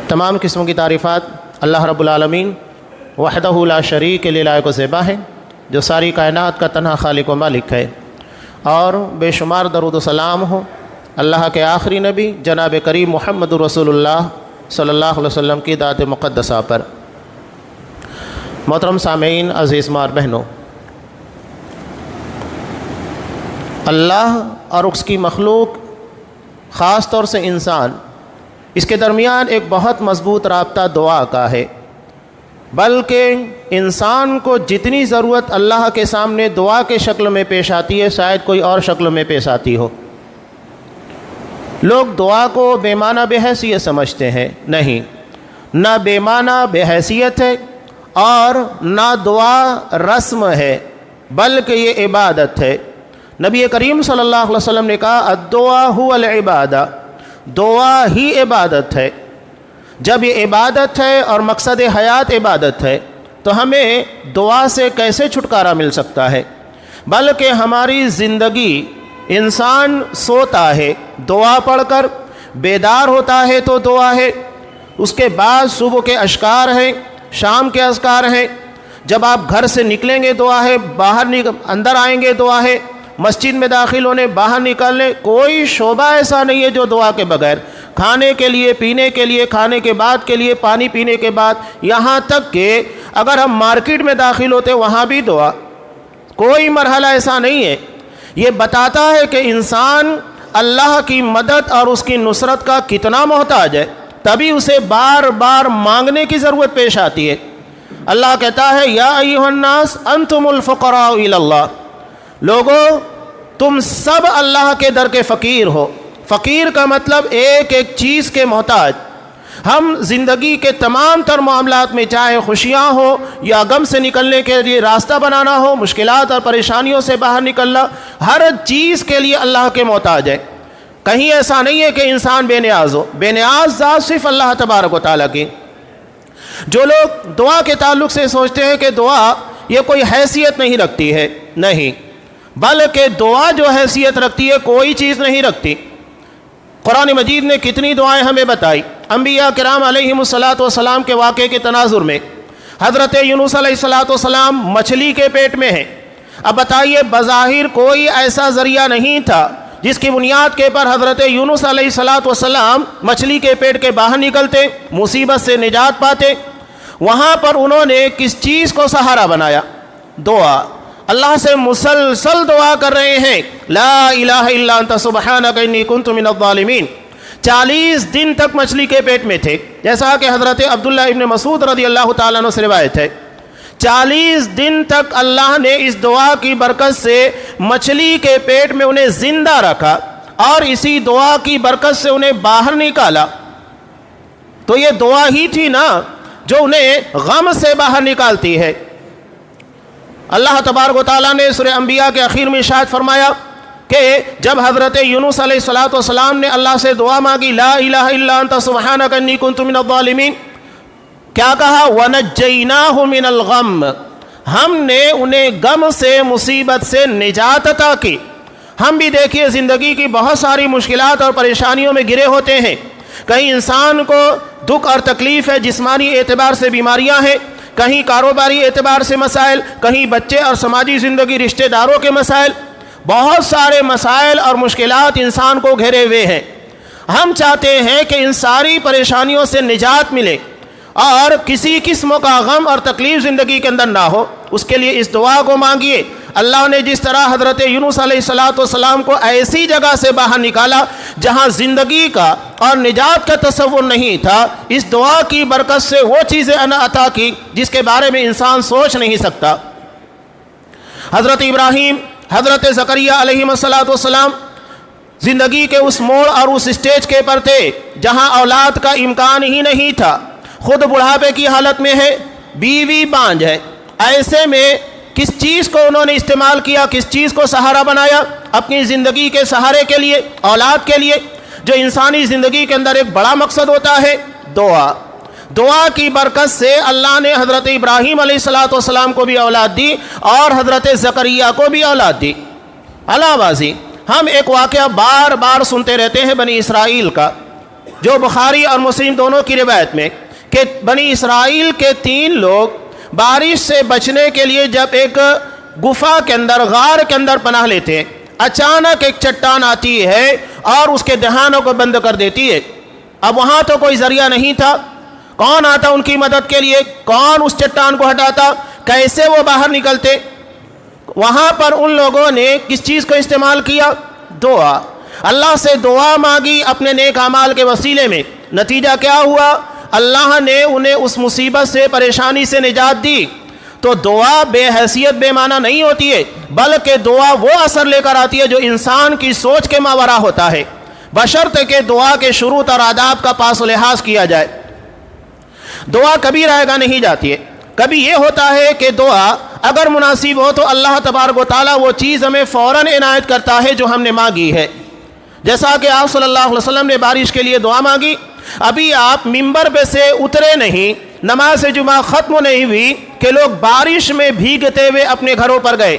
تمام قسم کی تعریفات اللہ رب العالمین وحدہ لا شریک له لائق و زیبا ہے، جو ساری کائنات کا تنہا خالق و مالک ہے، اور بے شمار درود و سلام ہو اللہ کے آخری نبی جناب کریم محمد رسول اللہ صلی اللہ علیہ وسلم کی ذات مقدسہ پر۔ محترم سامعین، عزیز ماں اور بہنوں، اللہ اور اس کی مخلوق، خاص طور سے انسان، اس کے درمیان ایک بہت مضبوط رابطہ دعا کا ہے، بلکہ انسان کو جتنی ضرورت اللہ کے سامنے دعا کے شکل میں پیش آتی ہے شاید کوئی اور شکل میں پیش آتی ہو۔ لوگ دعا کو بے معنی بے حیثیت سمجھتے ہیں، نہیں، نہ بے معنی بے حیثیت ہے اور نہ دعا رسم ہے، بلکہ یہ عبادت ہے۔ نبی کریم صلی اللہ علیہ وسلم نے کہا الدعاء هو العبادہ، دعا ہی عبادت ہے۔ جب یہ عبادت ہے اور مقصد حیات عبادت ہے تو ہمیں دعا سے کیسے چھٹکارا مل سکتا ہے؟ بلکہ ہماری زندگی، انسان سوتا ہے دعا پڑھ کر، بیدار ہوتا ہے تو دعا ہے، اس کے بعد صبح کے اذکار ہیں، شام کے اذکار ہیں، جب آپ گھر سے نکلیں گے دعا ہے، اندر آئیں گے دعا ہے، مسجد میں داخل ہونے، باہر نکلنے، کوئی شعبہ ایسا نہیں ہے جو دعا کے بغیر، کھانے کے لیے، پینے کے لیے، کھانے کے بعد کے لیے، پانی پینے کے بعد، یہاں تک کہ اگر ہم مارکیٹ میں داخل ہوتے وہاں بھی دعا، کوئی مرحلہ ایسا نہیں ہے۔ یہ بتاتا ہے کہ انسان اللہ کی مدد اور اس کی نصرت کا کتنا محتاج ہے، تبھی اسے بار بار مانگنے کی ضرورت پیش آتی ہے۔ اللہ کہتا ہے یا ایھا الناس انتم الفقراء الی اللہ، لوگو تم سب اللہ کے در کے فقیر ہو۔ فقیر کا مطلب ایک ایک چیز کے محتاج۔ ہم زندگی کے تمام تر معاملات میں، چاہے خوشیاں ہو یا غم سے نکلنے کے لیے راستہ بنانا ہو، مشکلات اور پریشانیوں سے باہر نکلنا، ہر چیز کے لیے اللہ کے محتاج ہے۔ کہیں ایسا نہیں ہے کہ انسان بے نیاز ہو، بے نیاز ذات صرف اللہ تبارک و تعالیٰ کی۔ جو لوگ دعا کے تعلق سے سوچتے ہیں کہ دعا یہ کوئی حیثیت نہیں رکھتی ہے، نہیں، بلکہ دعا جو حیثیت رکھتی ہے کوئی چیز نہیں رکھتی۔ قرآن مجید نے کتنی دعائیں ہمیں بتائی۔ انبیاء کرام علیہم الصلاۃ والسلام کے واقعے کے تناظر میں حضرت یونس علیہ الصلاۃ والسلام مچھلی کے پیٹ میں ہیں۔ اب بتائیے، بظاہر کوئی ایسا ذریعہ نہیں تھا جس کی بنیاد کے پر حضرت یونس علیہ الصلاۃ والسلام مچھلی کے پیٹ کے باہر نکلتے، مصیبت سے نجات پاتے۔ وہاں پر انہوں نے کس چیز کو سہارا بنایا؟ دعا۔ اللہ سے مسلسل دعا کر رہے ہیں، لا الہ الا انت سبحانک انی کنت من الظالمین۔ 40 دن تک مچھلی کے پیٹ میں تھے، جیسا کہ حضرت عبداللہ ابن مسعود رضی اللہ تعالیٰ عنہ سے روایت ہے۔ 40 دن تک اللہ نے اس دعا کی برکت سے مچھلی کے پیٹ میں انہیں زندہ رکھا اور اسی دعا کی برکت سے انہیں باہر نکالا۔ تو یہ دعا ہی تھی نا جو انہیں غم سے باہر نکالتی ہے۔ اللہ تبارک و تعالیٰ نے سورہ انبیاء کے اخیر میں ارشاد فرمایا کہ جب حضرت یونس علیہ الصلاۃ والسلام نے اللہ سے دعا مانگی، لا الہ الا انت سبحانک انی کنت من الظالمین، کیا کہا؟ وَنَجَّيْنَاهُ مِنَ الْغَمِّ، ہم نے انہیں غم سے، مصیبت سے نجات عطا کی۔ ہم بھی دیکھیے زندگی کی بہت ساری مشکلات اور پریشانیوں میں گرے ہوتے ہیں۔ کہیں انسان کو دکھ اور تکلیف ہے، جسمانی اعتبار سے بیماریاں ہیں، کہیں کاروباری اعتبار سے مسائل، کہیں بچے اور سماجی زندگی، رشتہ داروں کے مسائل، بہت سارے مسائل اور مشکلات انسان کو گھیرے ہوئے ہیں۔ ہم چاہتے ہیں کہ ان ساری پریشانیوں سے نجات ملے اور کسی قسم کا غم اور تکلیف زندگی کے اندر نہ ہو۔ اس کے لیے اس دعا کو مانگیے۔ اللہ نے جس طرح حضرت یونس علیہ الصلاۃ والسلام کو ایسی جگہ سے باہر نکالا جہاں زندگی کا اور نجات کا تصور نہیں تھا، اس دعا کی برکت سے وہ چیزیں عطا کی جس کے بارے میں انسان سوچ نہیں سکتا۔ حضرت ابراہیم، حضرت زکریہ علیہ الصلاۃ والسلام زندگی کے اس موڑ اور اس اسٹیج کے پر تھے جہاں اولاد کا امکان ہی نہیں تھا، خود بڑھاپے کی حالت میں ہے، بیوی بانجھ ہے۔ ایسے میں کس چیز کو انہوں نے استعمال کیا، کس چیز کو سہارا بنایا؟ اپنی زندگی کے سہارے کے لیے، اولاد کے لیے، جو انسانی زندگی کے اندر ایک بڑا مقصد ہوتا ہے، دعا۔ دعا کی برکت سے اللہ نے حضرت ابراہیم علیہ الصلاۃ والسلام کو بھی اولاد دی اور حضرت زکریہ کو بھی اولاد دی۔ علاوہ ازیں ہم ایک واقعہ بار بار سنتے رہتے ہیں بنی اسرائیل کا۔ جو بخاری اور مسلم دونوں کی روایت میں کہ بنی اسرائیل کے 3 لوگ بارش سے بچنے کے لیے جب ایک گفا کے اندر، غار کے اندر پناہ لیتے ہیں، اچانک ایک چٹان آتی ہے اور اس کے دہانوں کو بند کر دیتی ہے۔ اب وہاں تو کوئی ذریعہ نہیں تھا، کون آتا ان کی مدد کے لیے؟ کون اس چٹان کو ہٹاتا؟ کیسے وہ باہر نکلتے؟ وہاں پر ان لوگوں نے کس چیز کو استعمال کیا؟ دعا۔ اللہ سے دعا مانگی اپنے نیک اعمال کے وسیلے میں۔ نتیجہ کیا ہوا؟ اللہ نے انہیں اس مصیبت سے، پریشانی سے نجات دی۔ تو دعا بے حیثیت بے معنی نہیں ہوتی ہے، بلکہ دعا وہ اثر لے کر آتی ہے جو انسان کی سوچ کے ماورا ہوتا ہے، بشرط کہ دعا کے شروط اور آداب کا پاس و لحاظ کیا جائے۔ دعا کبھی رائے گاہ نہیں جاتی ہے۔ کبھی یہ ہوتا ہے کہ دعا اگر مناسب ہو تو اللہ تبارک و تعالیٰ وہ چیز ہمیں فوراً عنایت کرتا ہے جو ہم نے مانگی ہے۔ جیسا کہ آپ صلی اللہ علیہ وسلم نے بارش کے لیے دعا مانگی، ابھی آپ ممبر پہ سے اترے نہیں، نماز جمعہ ختم نہیں ہوئی کہ لوگ بارش میں بھیگتے ہوئے اپنے گھروں پر گئے،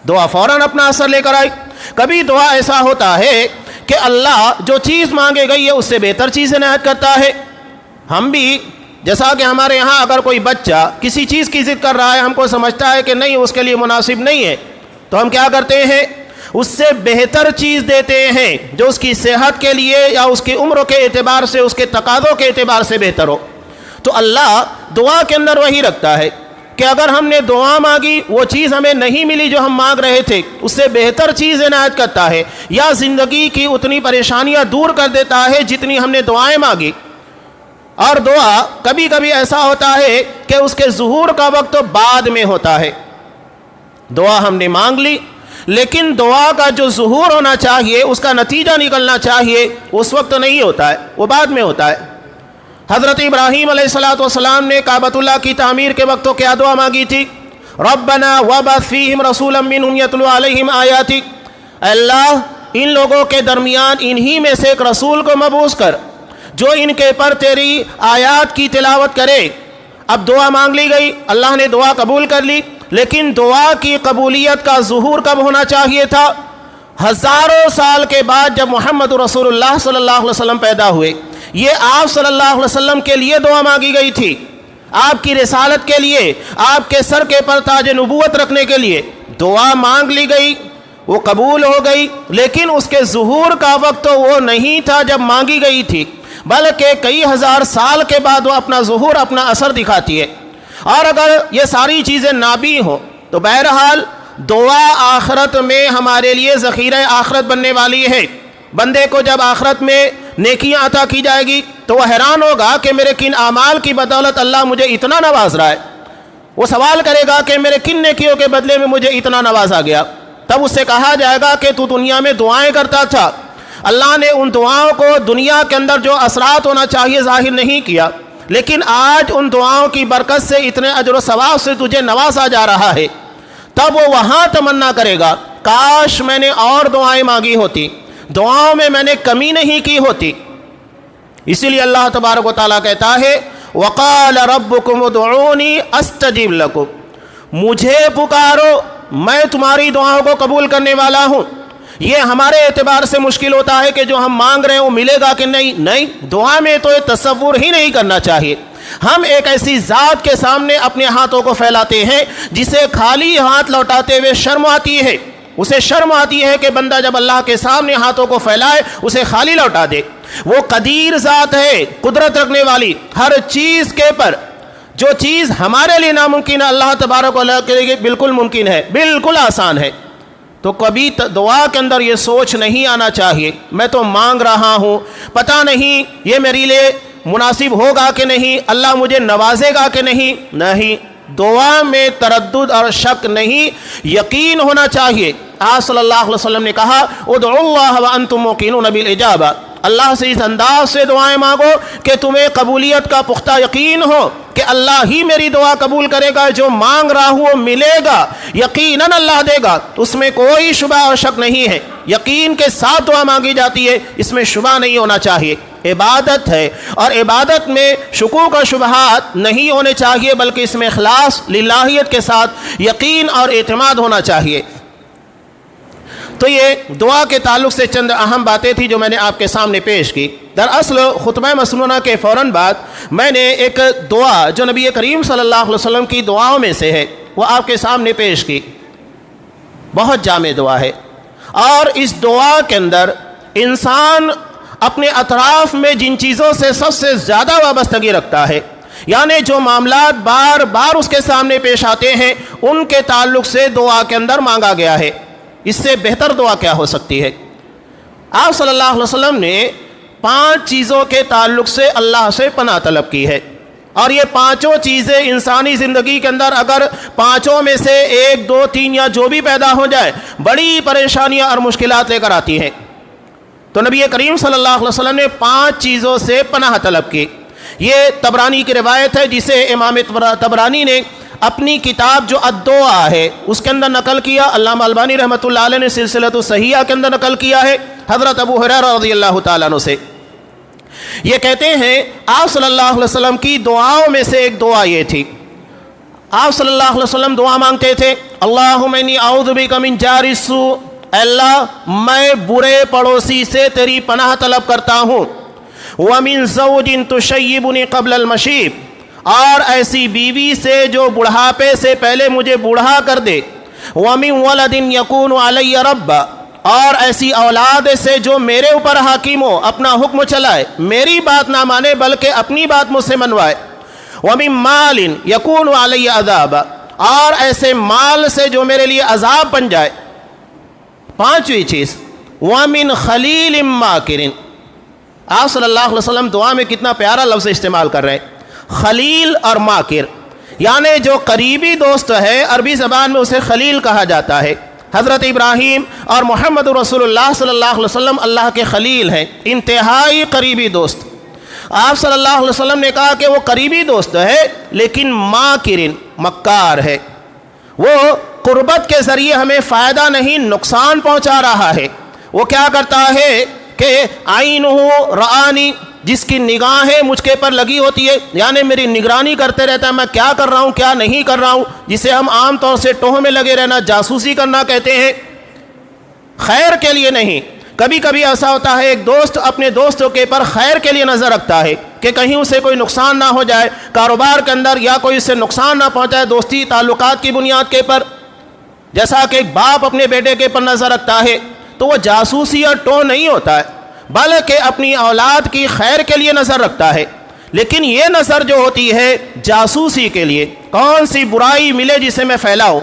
دعا فوراً اپنا اثر لے کر آئی۔ کبھی دعا ایسا ہوتا ہے کہ اللہ جو چیز مانگے گئی ہے اس سے بہتر چیز عنایت کرتا ہے۔ ہم بھی جیسا کہ ہمارے یہاں اگر کوئی بچہ کسی چیز کی ضد کر رہا ہے، ہم کو سمجھتا ہے کہ نہیں اس کے لیے مناسب نہیں ہے، تو ہم کیا کرتے ہیں؟ اس سے بہتر چیز دیتے ہیں جو اس کی صحت کے لیے یا اس کی عمر کے اعتبار سے، اس کے تقاضوں کے اعتبار سے بہتر ہو۔ تو اللہ دعا کے اندر وہی رکھتا ہے کہ اگر ہم نے دعا مانگی، وہ چیز ہمیں نہیں ملی جو ہم مانگ رہے تھے، اس سے بہتر چیز عنایت کرتا ہے، یا زندگی کی اتنی پریشانیاں دور کر دیتا ہے جتنی ہم نے دعائیں مانگی۔ اور دعا کبھی کبھی ایسا ہوتا ہے کہ اس کے ظہور کا وقت تو بعد میں ہوتا ہے۔ دعا ہم نے مانگ لی، لیکن دعا کا جو ظہور ہونا چاہیے، اس کا نتیجہ نکلنا چاہیے، اس وقت نہیں ہوتا ہے، وہ بعد میں ہوتا ہے۔ حضرت ابراہیم علیہ السلام نے کعبۃ اللہ کی تعمیر کے وقت تو کیا دعا مانگی تھی؟ ربنا وابعث فیہم رسولا منہم یتلو علیہم آیاتک، اللہ ان لوگوں کے درمیان انہی میں سے ایک رسول کو مبعوث کر جو ان کے پر تیری آیات کی تلاوت کرے۔ اب دعا مانگ لی گئی، اللہ نے دعا قبول کر لی، لیکن دعا کی قبولیت کا ظہور کب ہونا چاہیے تھا؟ ہزاروں سال کے بعد جب محمد رسول اللہ صلی اللہ علیہ وسلم پیدا ہوئے۔ یہ آپ صلی اللہ علیہ وسلم کے لیے دعا مانگی گئی تھی، آپ کی رسالت کے لیے، آپ کے سر کے پر تاج نبوت رکھنے کے لیے دعا مانگ لی گئی، وہ قبول ہو گئی، لیکن اس کے ظہور کا وقت تو وہ نہیں تھا جب مانگی گئی تھی، بلکہ کئی ہزار سال کے بعد وہ اپنا ظہور، اپنا اثر دکھاتی ہے۔ اور اگر یہ ساری چیزیں نابی ہوں تو بہرحال دعا آخرت میں ہمارے لیے ذخیرہ آخرت بننے والی ہے۔ بندے کو جب آخرت میں نیکیاں عطا کی جائے گی تو وہ حیران ہوگا کہ میرے کن اعمال کی بدولت اللہ مجھے اتنا نواز رہا ہے۔ وہ سوال کرے گا کہ میرے کن نیکیوں کے بدلے میں مجھے اتنا نوازا گیا۔ تب اس سے کہا جائے گا کہ تو دنیا میں دعائیں کرتا تھا، اللہ نے ان دعاؤں کو دنیا کے اندر جو اثرات ہونا چاہیے ظاہر نہیں کیا، لیکن آج ان دعاؤں کی برکت سے اتنے اجر و ثواب سے تجھے نوازا جا رہا ہے۔ تب وہ وہاں تمنا کرے گا کاش میں نے اور دعائیں مانگی ہوتی، دعاؤں میں نے کمی نہیں کی ہوتی۔ اسی لیے اللہ تبارک و تعالیٰ کہتا ہے وَقَالَ رَبُّكُمُ ادْعُونِي أَسْتَجِبْ لَكُمْ، مجھے پکارو میں تمہاری دعاؤں کو قبول کرنے والا ہوں۔ یہ ہمارے اعتبار سے مشکل ہوتا ہے کہ جو ہم مانگ رہے ہیں وہ ملے گا کہ نہیں، دعا میں تو یہ تصور ہی نہیں کرنا چاہیے۔ ہم ایک ایسی ذات کے سامنے اپنے ہاتھوں کو پھیلاتے ہیں جسے خالی ہاتھ لوٹاتے ہوئے شرم آتی ہے، اسے شرم آتی ہے کہ بندہ جب اللہ کے سامنے ہاتھوں کو پھیلائے اسے خالی لوٹا دے۔ وہ قدیر ذات ہے، قدرت رکھنے والی، ہر چیز کے پر جو چیز ہمارے لیے ناممکن ہے اللہ تبارک و تعالیٰ کے لیے بالکل ممکن ہے، بالکل آسان ہے۔ تو کبھی دعا کے اندر یہ سوچ نہیں آنا چاہیے میں تو مانگ رہا ہوں، پتہ نہیں یہ میرے لیے مناسب ہوگا کہ نہیں، اللہ مجھے نوازے گا کہ نہیں۔ دعا میں تردد اور شک نہیں، یقین ہونا چاہیے۔ آپ صلی اللہ علیہ وسلم نے کہا ادعوا اللہ وانتم موقنون بالاجابہ، اللہ سے اس انداز سے دعائیں مانگو کہ تمہیں قبولیت کا پختہ یقین ہو کہ اللہ ہی میری دعا قبول کرے گا، جو مانگ رہا ہوں وہ ملے گا، یقیناً اللہ دے گا، اس میں کوئی شبہ اور شک نہیں ہے۔ یقین کے ساتھ دعا مانگی جاتی ہے، اس میں شبہ نہیں ہونا چاہیے۔ عبادت ہے اور عبادت میں شکوک و شبہات نہیں ہونے چاہیے، بلکہ اس میں اخلاص للہیت کے ساتھ یقین اور اعتماد ہونا چاہیے۔ تو یہ دعا کے تعلق سے چند اہم باتیں تھیں جو میں نے آپ کے سامنے پیش کی۔ دراصل خطبہ مسنونہ کے فوراً بعد میں نے ایک دعا جو نبی کریم صلی اللہ علیہ وسلم کی دعاؤں میں سے ہے وہ آپ کے سامنے پیش کی. بہت جامع دعا ہے، اور اس دعا کے اندر انسان اپنے اطراف میں جن چیزوں سے سب سے زیادہ وابستگی رکھتا ہے، یعنی جو معاملات بار بار اس کے سامنے پیش آتے ہیں، ان کے تعلق سے دعا کے اندر مانگا گیا ہے. اس سے بہتر دعا کیا ہو سکتی ہے؟ آپ صلی اللہ علیہ وسلم نے 5 چیزوں کے تعلق سے اللہ سے پناہ طلب کی ہے، اور یہ 5 چیزیں انسانی زندگی کے اندر اگر 5 میں سے 1 2 3 یا جو بھی پیدا ہو جائے بڑی پریشانیاں اور مشکلات لے کر آتی ہیں. تو نبی کریم صلی اللہ علیہ وسلم نے 5 چیزوں سے پناہ طلب کی. یہ طبرانی کی روایت ہے جسے امام طبرانی نے اپنی کتاب جو الدعاء ہے اس کے اندر نقل کیا. علامہ البانی رحمۃ اللہ علیہ نے سلسلۃ الصحیحہ کے اندر نقل کیا ہے حضرت ابو ہریرہ رضی اللہ تعالیٰ عنہ سے. یہ کہتے ہیں آپ صلی اللہ علیہ وسلم کی دعاؤں میں سے ایک دعا یہ تھی. آپ صلی اللہ علیہ وسلم دعا مانگتے تھے، اللہم انی اعوذ بک من جار السوء، اللہ میں برے پڑوسی سے تیری پناہ طلب کرتا ہوں، ومن زوج تشیبنی قبل المشیب، اور ایسی بیوی سے جو بڑھاپے سے پہلے مجھے بوڑھا کر دے، ومن ولد یکون علی رب، اور ایسی اولاد سے جو میرے اوپر حاکم ہو، اپنا حکم چلائے، میری بات نہ مانے بلکہ اپنی بات مجھ سے منوائے، ومن مال یکون علی عذاب، اور ایسے مال سے جو میرے لیے عذاب بن جائے. 5ویں چیز ومن خلیل ماکر. آپ صلی اللہ علیہ وسلم دعا میں کتنا پیارا لفظ استعمال کر رہے ہیں، خلیل اور ماکر، یعنی جو قریبی دوست ہے عربی زبان میں اسے خلیل کہا جاتا ہے. حضرت ابراہیم اور محمد رسول اللہ صلی اللہ علیہ وسلم اللہ کے خلیل ہیں، انتہائی قریبی دوست. آپ صلی اللہ علیہ وسلم نے کہا کہ وہ قریبی دوست ہے لیکن ماکرن، مکار ہے. وہ قربت کے ذریعے ہمیں فائدہ نہیں نقصان پہنچا رہا ہے. وہ کیا کرتا ہے کہ عینہ رآنی، جس کی نگاہیں مجھ کے پر لگی ہوتی ہے، یعنی میری نگرانی کرتے رہتا ہے میں کیا کر رہا ہوں کیا نہیں کر رہا ہوں، جسے ہم عام طور سے ٹوہ میں لگے رہنا، جاسوسی کرنا کہتے ہیں. خیر کے لیے نہیں. کبھی کبھی ایسا ہوتا ہے ایک دوست اپنے دوستوں کے پر خیر کے لیے نظر رکھتا ہے کہ کہیں اسے کوئی نقصان نہ ہو جائے کاروبار کے اندر، یا کوئی اسے نقصان نہ پہنچائے دوستی تعلقات کی بنیاد کے پر. جیسا کہ ایک باپ اپنے بیٹے کے پر نظر رکھتا ہے تو وہ جاسوسی اور ٹو نہیں ہوتا ہے، بلکہ اپنی اولاد کی خیر کے لیے نظر رکھتا ہے. لیکن یہ نظر جو ہوتی ہے جاسوسی کے لیے، کون سی برائی ملے جسے میں پھیلاؤں.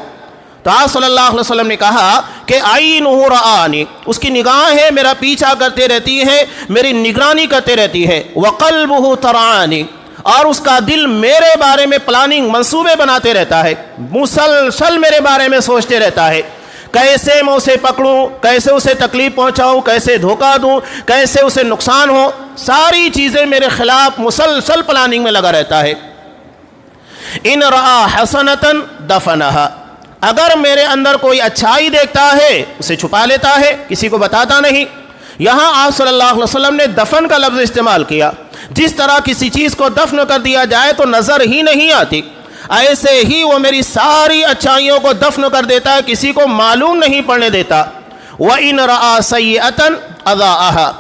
تو آپ صلی اللہ علیہ وسلم نے کہا کہ عینہ رآنی، اس کی نگاہیں میرا پیچھا کرتے رہتی ہیں، میری نگرانی کرتے رہتی ہے، وقلبہ ترعانی، اور اس کا دل میرے بارے میں پلاننگ منصوبے بناتے رہتا ہے، مسلسل میرے بارے میں سوچتے رہتا ہے، کیسے میں اسے پکڑوں، کیسے اسے تکلیف پہنچاؤں، کیسے دھوکہ دوں، کیسے اسے نقصان ہو، ساری چیزیں میرے خلاف مسلسل پلاننگ میں لگا رہتا ہے. ان رآ حسنۃ دفنہا، اگر میرے اندر کوئی اچھائی دیکھتا ہے اسے چھپا لیتا ہے، کسی کو بتاتا نہیں. یہاں آپ صلی اللہ علیہ وسلم نے دفن کا لفظ استعمال کیا. جس طرح کسی چیز کو دفن کر دیا جائے تو نظر ہی نہیں آتی، ایسے ہی وہ میری ساری اچھائیوں کو دفن کر دیتا ہے، کسی کو معلوم نہیں پڑنے دیتا. وَإِنْ رَآ سَيِّئَةً أَضَاءَهَا،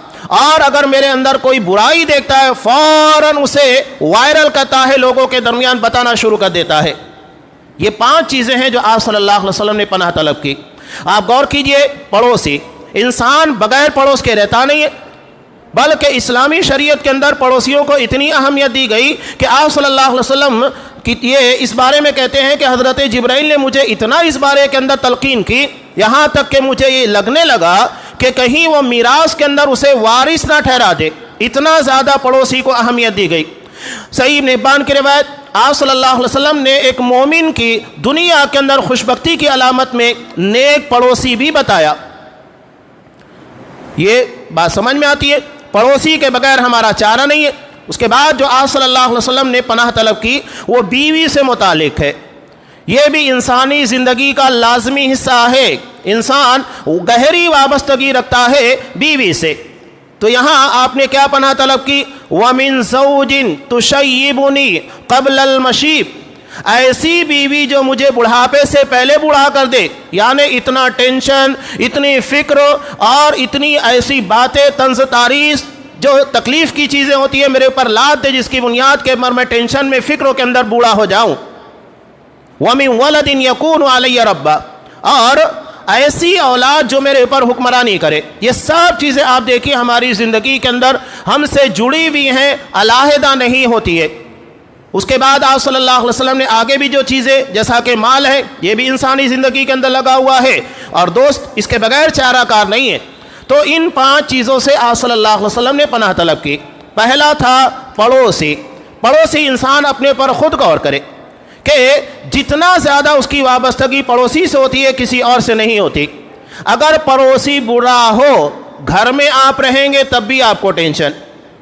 اور اگر میرے اندر کوئی برائی دیکھتا ہے فوراً اسے وائرل کرتا ہے، لوگوں کے درمیان بتانا شروع کر دیتا ہے. یہ 5 چیزیں ہیں جو آپ صلی اللہ علیہ وسلم نے پناہ طلب کی. آپ غور کیجئے، پڑوسی، انسان بغیر پڑوس کے رہتا نہیں ہے، بلکہ اسلامی شریعت کے اندر پڑوسیوں کو اتنی اہمیت دی گئی کہ آپ صلی اللہ علیہ وسلم یہ اس بارے میں کہتے ہیں کہ حضرت جبرائیل نے مجھے اتنا اس بارے کے اندر تلقین کی، یہاں تک کہ مجھے یہ لگنے لگا کہ کہیں وہ میراث کے اندر اسے وارث نہ ٹھہرا دے، اتنا زیادہ پڑوسی کو اہمیت دی گئی. صحیح ابن حبان کی روایت، آپ صلی اللہ علیہ وسلم نے ایک مومن کی دنیا کے اندر خوشبختی کی علامت میں نیک پڑوسی بھی بتایا. یہ بات سمجھ میں آتی ہے، پڑوسی کے بغیر ہمارا چارہ نہیں ہے. اس کے بعد جو آپ صلی اللہ علیہ وسلم نے پناہ طلب کی وہ بیوی سے متعلق ہے. یہ بھی انسانی زندگی کا لازمی حصہ ہے، انسان گہری وابستگی رکھتا ہے بیوی سے. تو یہاں آپ نے کیا پناہ طلب کی؟ وَمِن زَوْجٍ تُشَيِّبُنِي قَبْلَ الْمَشِيبِ، ایسی بیوی جو مجھے بڑھاپے سے پہلے بڑھا کر دے، یعنی اتنا ٹینشن، اتنی فکر اور اتنی ایسی باتیں طنز تاریخ جو تکلیف کی چیزیں ہوتی ہیں میرے اوپر لاد دے جس کی بنیاد کے پر میں ٹینشن میں فکروں کے اندر بوڑھا ہو جاؤں. وَمِن وَلَدٍ يَكُونُ عَلَيَّ رَبًّا، اور ایسی اولاد جو میرے اوپر حکمرانی کرے. یہ سب چیزیں آپ دیکھیے ہماری زندگی کے اندر ہم سے جڑی ہوئی ہیں، علیحدہ نہیں ہوتی ہے. اس کے بعد آپ صلی اللہ علیہ وسلم نے آگے بھی جو چیزیں جیسا کہ مال ہے یہ بھی انسانی زندگی کے اندر لگا ہوا ہے، اور دوست اس کے بغیر چارہ کار نہیں ہے. تو ان 5 چیزوں سے آپ صلی اللہ علیہ وسلم نے پناہ طلب کی. پہلا تھا پڑوسی. پڑوسی انسان اپنے پر خود غور کرے کہ جتنا زیادہ اس کی وابستگی پڑوسی سے ہوتی ہے کسی اور سے نہیں ہوتی. اگر پڑوسی برا ہو، گھر میں آپ رہیں گے تب بھی آپ کو ٹینشن،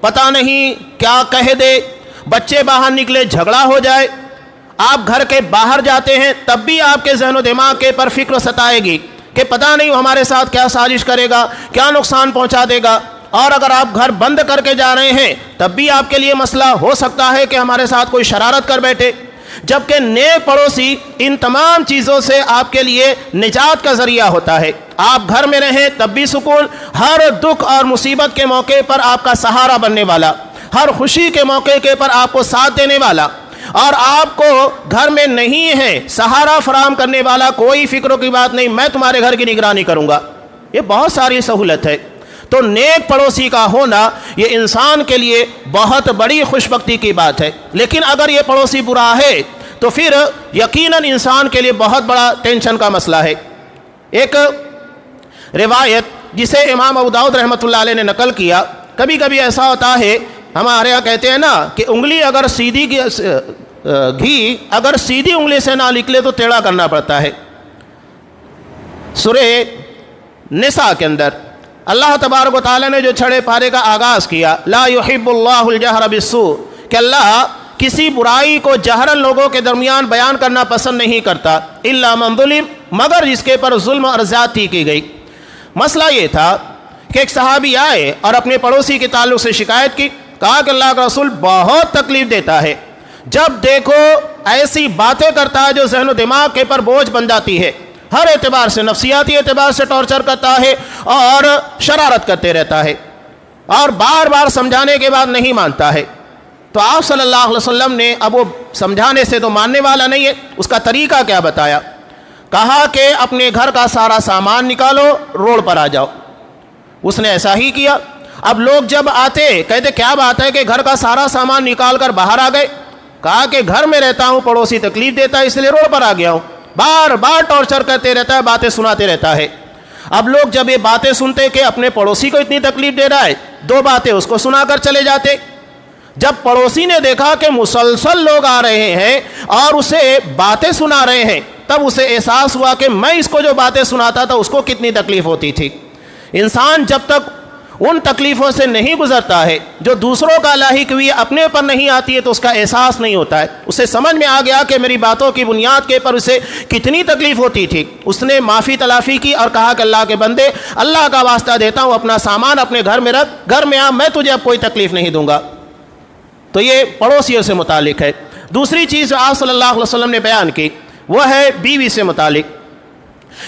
پتہ نہیں کیا کہہ دے، بچے باہر نکلے جھگڑا ہو جائے، آپ گھر کے باہر جاتے ہیں تب بھی آپ کے ذہن و دماغ کے پر فکر ستائے گی کہ پتہ نہیں وہ ہمارے ساتھ کیا سازش کرے گا، کیا نقصان پہنچا دے گا. اور اگر آپ گھر بند کر کے جا رہے ہیں تب بھی آپ کے لیے مسئلہ ہو سکتا ہے کہ ہمارے ساتھ کوئی شرارت کر بیٹھے. جبکہ نیک پڑوسی ان تمام چیزوں سے آپ کے لیے نجات کا ذریعہ ہوتا ہے. آپ گھر میں رہیں تب بھی سکون، ہر دکھ اور مصیبت کے موقع پر آپ کا سہارا بننے والا، ہر خوشی کے موقع کے پر آپ کو ساتھ دینے والا، اور آپ کو گھر میں نہیں ہے سہارا فراہم کرنے والا، کوئی فکروں کی بات نہیں، میں تمہارے گھر کی نگرانی کروں گا. یہ بہت ساری سہولت ہے. تو نیک پڑوسی کا ہونا یہ انسان کے لیے بہت بڑی خوش بختی کی بات ہے. لیکن اگر یہ پڑوسی برا ہے تو پھر یقیناً انسان کے لیے بہت بڑا ٹینشن کا مسئلہ ہے. ایک روایت جسے امام ابو داؤد رحمۃ اللہ علیہ نے نقل کیا، کبھی کبھی ایسا ہوتا ہے ہمارے یہاں کہتے ہیں نا کہ انگلی اگر سیدھی گھی اگر سیدھی انگلی سے نہ نکلے تو ٹیڑھا کرنا پڑتا ہے. سورہ نساء کے اندر اللہ تبارک و تعالیٰ نے جو چھڑے پارے کا آغاز کیا، لا يحب اللہ الجہر بالسوء، کہ اللہ کسی برائی کو جہرن لوگوں کے درمیان بیان کرنا پسند نہیں کرتا، الا من ظلم، مگر جس کے پر ظلم اور زیادتی کی گئی. مسئلہ یہ تھا کہ ایک صحابی آئے اور اپنے پڑوسی کے تعلق سے شکایت کی، کہا کہ اللہ کا رسول بہت تکلیف دیتا ہے، جب دیکھو ایسی باتیں کرتا ہے جو ذہن و دماغ کے پر بوجھ بن جاتی ہے، ہر اعتبار سے نفسیاتی اعتبار سے ٹارچر کرتا ہے اور شرارت کرتے رہتا ہے، اور بار بار سمجھانے کے بعد نہیں مانتا ہے. تو آپ صلی اللہ علیہ وسلم نے اب وہ سمجھانے سے تو ماننے والا نہیں ہے، اس کا طریقہ کیا بتایا. کہا کہ اپنے گھر کا سارا سامان نکالو، روڈ پر آ جاؤ. اس نے ایسا ہی کیا. اب لوگ جب آتے کہتے کیا بات ہے کہ گھر کا سارا سامان نکال کر باہر آ گئے. کہا کہ گھر میں رہتا ہوں، پڑوسی تکلیف دیتا ہے اس لیے روڈ پر آ گیا ہوں. بار بار ٹارچر کرتے رہتا ہے، باتیں سناتے رہتا ہے. اب لوگ جب یہ باتیں سنتے کہ اپنے پڑوسی کو اتنی تکلیف دے رہا ہے، 2 باتیں اس کو سنا کر چلے جاتے. جب پڑوسی نے دیکھا کہ مسلسل لوگ آ رہے ہیں اور اسے باتیں سنا رہے ہیں، تب اسے احساس ہوا کہ میں اس کو جو باتیں سناتا تھا اس کو کتنی تکلیف ہوتی تھی. انسان جب تک ان تکلیفوں سے نہیں گزرتا ہے جو دوسروں کا لاحق ہوئی اپنے اوپر نہیں آتی ہے تو اس کا احساس نہیں ہوتا ہے. اسے سمجھ میں آ گیا کہ میری باتوں کی بنیاد کے پر اسے کتنی تکلیف ہوتی تھی. اس نے معافی تلافی کی اور کہا کہ اللہ کے بندے، اللہ کا واسطہ دیتا ہوں اپنا سامان اپنے گھر میں رکھ، گھر میں آ، میں تجھے اب کوئی تکلیف نہیں دوں گا. تو یہ پڑوسیوں سے متعلق ہے. دوسری چیز جو آپ صلی اللہ علیہ وسلم نے بیان کی وہ ہے بیوی سے متعلق.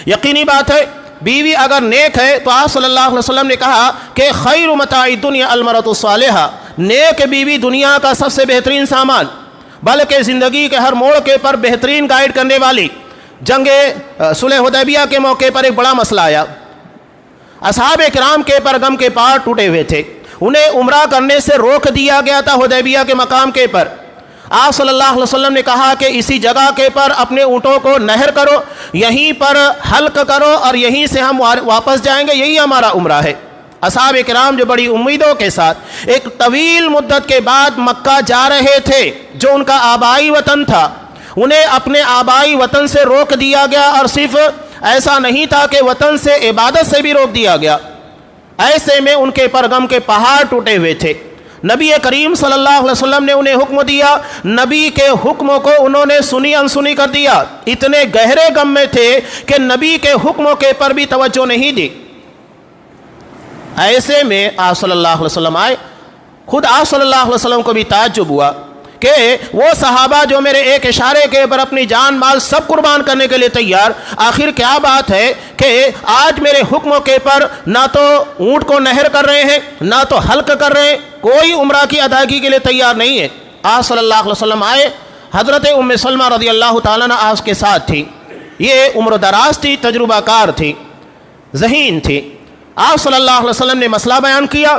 یقینی بات ہے بیوی اگر نیک ہے تو آپ صلی اللہ علیہ وسلم نے کہا کہ خیر متاع الدنیا المرأۃ الصالحہ، نیک بیوی دنیا کا سب سے بہترین سامان، بلکہ زندگی کے ہر موڑ کے پر بہترین گائیڈ کرنے والی. جنگ صلح حدیبیہ کے موقع پر ایک بڑا مسئلہ آیا. اصحاب کرام کے پر غم کے پہاڑ ٹوٹے ہوئے تھے، انہیں عمرہ کرنے سے روک دیا گیا تھا حدیبیہ کے مقام کے پر. آپ صلی اللہ علیہ وسلم نے کہا کہ اسی جگہ کے پر اپنے اونٹوں کو نہر کرو، یہیں پر حلق کرو اور یہیں سے ہم واپس جائیں گے، یہی ہمارا عمرہ ہے. اصحاب کرام جو بڑی امیدوں کے ساتھ ایک طویل مدت کے بعد مکہ جا رہے تھے جو ان کا آبائی وطن تھا، انہیں اپنے آبائی وطن سے روک دیا گیا، اور صرف ایسا نہیں تھا کہ وطن سے عبادت سے بھی روک دیا گیا. ایسے میں ان کے پر غم کے پہاڑ ٹوٹے ہوئے تھے. نبی کریم صلی اللہ علیہ وسلم نے انہیں حکم دیا، نبی کے حکموں کو انہوں نے سنی انسنی کر دیا. اتنے گہرے غم میں تھے کہ نبی کے حکموں کے پر بھی توجہ نہیں دی. ایسے میں آپ صلی اللہ علیہ وسلم آئے. خود آپ صلی اللہ علیہ وسلم کو بھی تعجب ہوا کہ کہ وہ صحابہ جو میرے ایک اشارے کے اوپر اپنی جان مال سب قربان کرنے کے لیے تیار، آخر کیا بات ہے کہ آج میرے حکموں کے پر نہ تو اونٹ کو نہر کر رہے ہیں نہ تو حلق کر رہے ہیں، کوئی عمرہ کی ادائیگی کے لیے تیار نہیں ہے۔ آپ صلی اللہ علیہ وسلم آئے، حضرت ام سلمہ رضی اللہ تعالیٰ عنہ آپ کے ساتھ تھی، یہ عمر دراز تھی، تجربہ کار تھی، ذہین تھی۔ آپ صلی اللہ علیہ وسلم نے مسئلہ بیان کیا،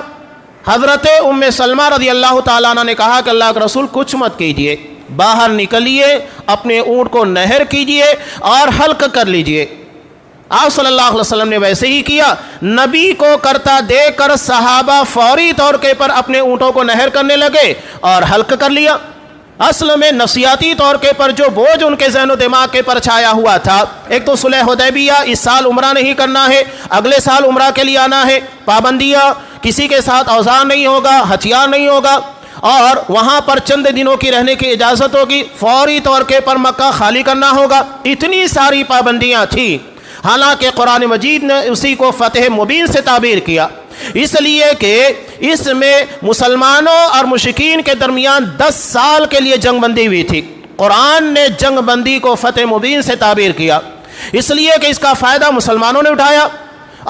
حضرت ام سلمہ رضی اللہ تعالیٰ عنہ نے کہا کہ اللہ کے رسول کچھ مت کیجئے، باہر نکلیے، اپنے اونٹ کو نہر کیجئے اور حلق کر لیجئے۔ آپ صلی اللہ علیہ وسلم نے ویسے ہی کیا، نبی کو کرتا دیکھ کر صحابہ فوری طور کے پر اپنے اونٹوں کو نہر کرنے لگے اور حلق کر لیا۔ اصل میں نفسیاتی طور کے پر جو بوجھ ان کے ذہن و دماغ کے پر چھایا ہوا تھا، ایک تو صلح حدیبیہ، اس سال عمرہ نہیں کرنا ہے، اگلے سال عمرہ کے لیے آنا ہے، پابندیاں، کسی کے ساتھ اوزار نہیں ہوگا، ہتھیار نہیں ہوگا، اور وہاں پر چند دنوں کی رہنے کی اجازت ہوگی، فوری طور کے پر مکہ خالی کرنا ہوگا، اتنی ساری پابندیاں تھیں۔ حالانکہ قرآن مجید نے اسی کو فتح مبین سے تعبیر کیا، اس لیے کہ اس میں مسلمانوں اور مشرکین کے درمیان 10 سال کے لیے جنگ بندی ہوئی تھی۔ قرآن نے جنگ بندی کو فتح مبین سے تعبیر کیا، اس لیے کہ اس کا فائدہ مسلمانوں نے اٹھایا